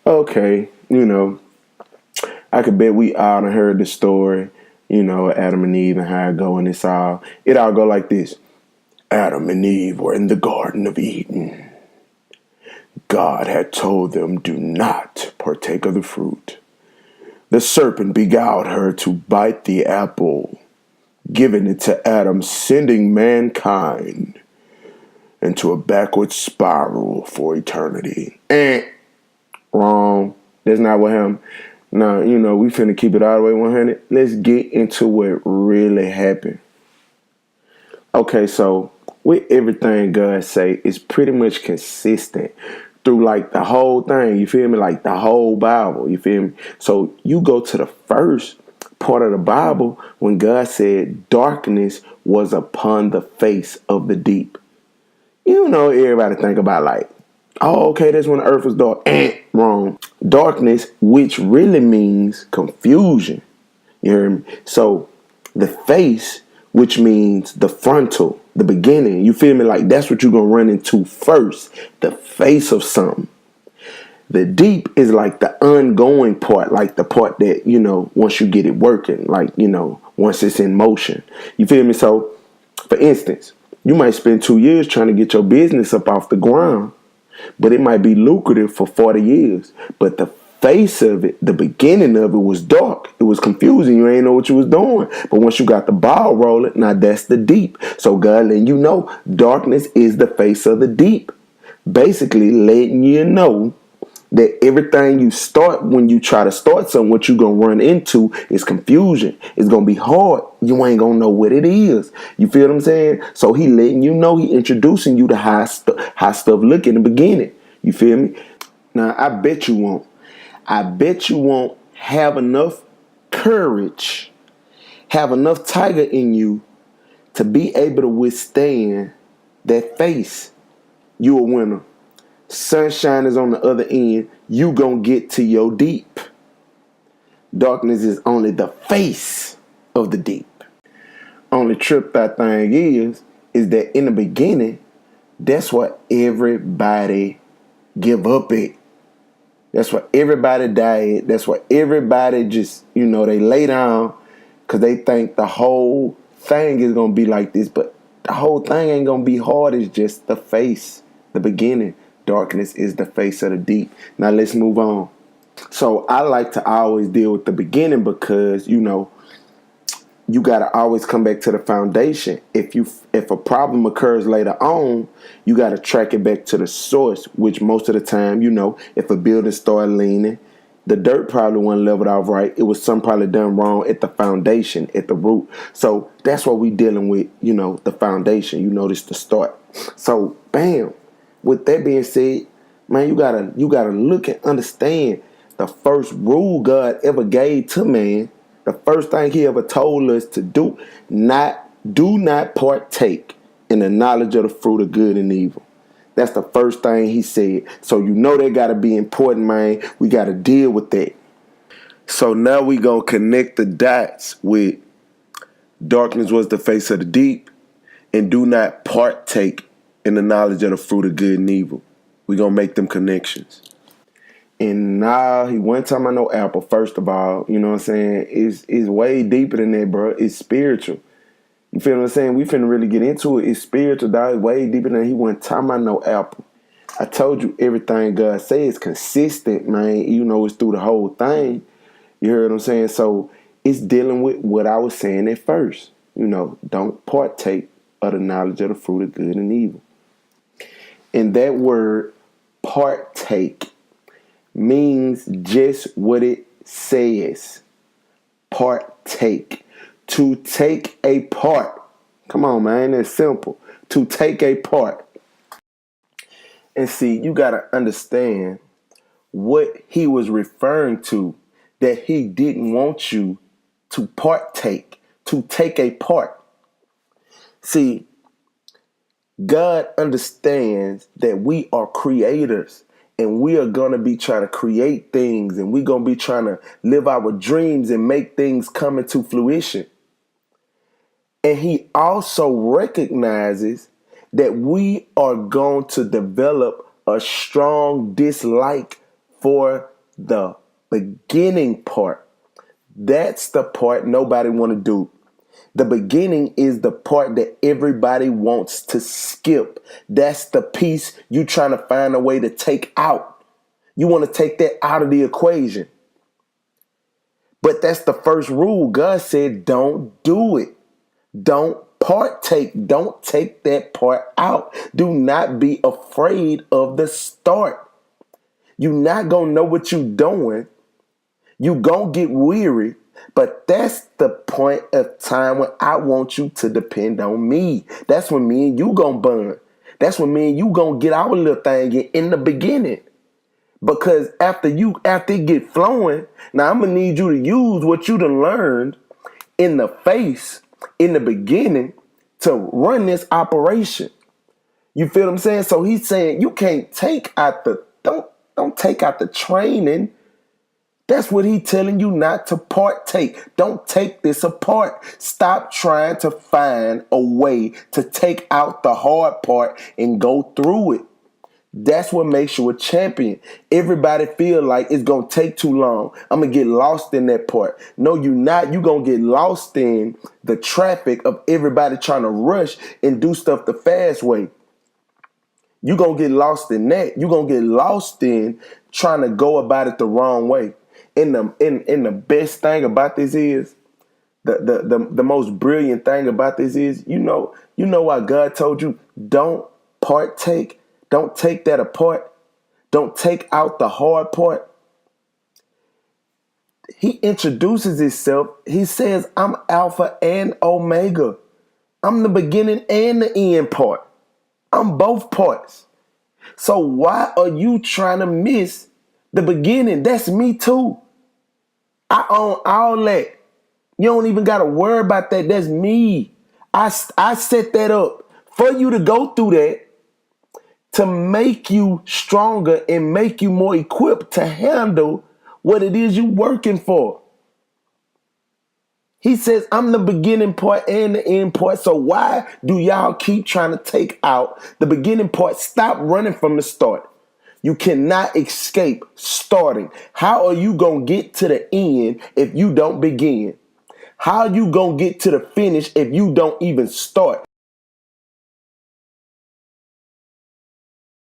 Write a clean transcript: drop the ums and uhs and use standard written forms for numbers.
Okay, I could bet we all done heard the story, Adam and Eve and how it go, and it all go like this. Adam and Eve were in the Garden of Eden. God had told them, do not partake of the fruit. The serpent beguiled her to bite the apple, giving it to Adam, sending mankind into a backward spiral for eternity. Wrong. That's not what happened. Now, we finna keep it all the way 100. Let's get into what really happened. Okay, so with everything God say, it's pretty much consistent through like the whole thing. You feel me? Like the whole Bible. You feel me? So you go to the first part of the Bible when God said darkness was upon the face of the deep. Everybody think about like, oh, okay, that's when the earth was dark. Wrong. Darkness, which really means confusion. You hear me? So the face, which means the frontal, the beginning. You feel me? Like that's what you're going to run into first. The face of something. The deep is like the ongoing part, like the part that, once you get it working, like, once it's in motion. You feel me? So, for instance, you might spend 2 years trying to get your business up off the ground, but it might be lucrative for 40 years. But the face of it, the beginning of it was dark. It was confusing. You ain't know what you was doing. But once you got the ball rolling, now that's the deep. So God letting you know darkness is the face of the deep. Basically letting you know that everything you start, when you try to start something, what you're going to run into is confusion. It's going to be hard. You ain't going to know what it is. You feel what I'm saying? So he letting you know, he introducing you to how stuff look in the beginning. You feel me? Now, I bet you won't. I bet you won't have enough courage, have enough tiger in you to be able to withstand that face. You a winner. Sunshine is on the other end. You gonna get to your deep. Darkness is only the face of the deep. Only trip that thing is that in the beginning, that's what everybody give up at. That's what everybody died. That's what everybody just, they lay down because they think the whole thing is gonna be like this, but the whole thing ain't gonna be hard. It's just the face, the beginning. Darkness is the face of the deep. Now let's move on. So I like to always deal with the beginning because, you got to always come back to the foundation. If a problem occurs later on, you got to track it back to the source, which most of the time, if a building started leaning, the dirt probably wasn't leveled off right. It was something probably done wrong at the foundation, at the root. So that's what we dealing with, the foundation. This the start. So bam. With that being said, man, you gotta look and understand the first rule God ever gave to man. The first thing he ever told us to do not partake in the knowledge of the fruit of good and evil. That's the first thing he said. So that gotta be important, man. We gotta deal with that. So now we gonna connect the dots with darkness was the face of the deep, and do not partake in the knowledge of the fruit of good and evil. We gonna make them connections. And now he wasn't talking about no apple, first of all. You know what I'm saying? It's way deeper than that, bro. It's spiritual. You feel what I'm saying? We finna really get into it. It's spiritual, dog. It's way deeper than he wasn't talking about no apple. I told you everything God says is consistent, man. It's through the whole thing. You heard what I'm saying? So it's dealing with what I was saying at first. Don't partake of the knowledge of the fruit of good and evil. And that word partake means just what it says. Partake. To take a part. Come on, man. It's simple. To take a part. And see, you got to understand what he was referring to, that he didn't want you to partake, to take a part. See, God understands that we are creators and we are going to be trying to create things and we're going to be trying to live our dreams and make things come into fruition. And he also recognizes that we are going to develop a strong dislike for the beginning part. That's the part nobody want to do. The beginning is the part that everybody wants to skip. That's the piece you trying to find a way to take out. You want to take that out of the equation. But that's the first rule. God said, don't do it. Don't partake. Don't take that part out. Do not be afraid of the start. You're not going to know what you're doing. You're going to get weary. But that's the point of time when I want you to depend on me. That's when me and you going to bond. That's when me and you going to get our little thing in the beginning. Because after it get flowing, now I'm going to need you to use what you done learned in the beginning to run this operation. You feel what I'm saying? So he's saying you can't take out don't take out the training. That's what he's telling you not to partake. Don't take this apart. Stop trying to find a way to take out the hard part and go through it. That's what makes you a champion. Everybody feel like it's going to take too long. I'm going to get lost in that part. No, you're not. You're going to get lost in the traffic of everybody trying to rush and do stuff the fast way. You're going to get lost in that. You're going to get lost in trying to go about it the wrong way. And the best thing about this is, the most brilliant thing about this is, you know why God told you don't partake. Don't take that apart. Don't take out the hard part. He introduces himself. He says, I'm Alpha and Omega. I'm the beginning and the end part. I'm both parts. So why are you trying to miss the beginning? That's me too. I own all that. You don't even got to worry about that. That's me. I set that up for you to go through that, to make you stronger and make you more equipped to handle what it is you're working for. He says, I'm the beginning part and the end part. So why do y'all keep trying to take out the beginning part? Stop running from the start. You cannot escape starting. How are you going to get to the end if you don't begin? How are you going to get to the finish if you don't even start?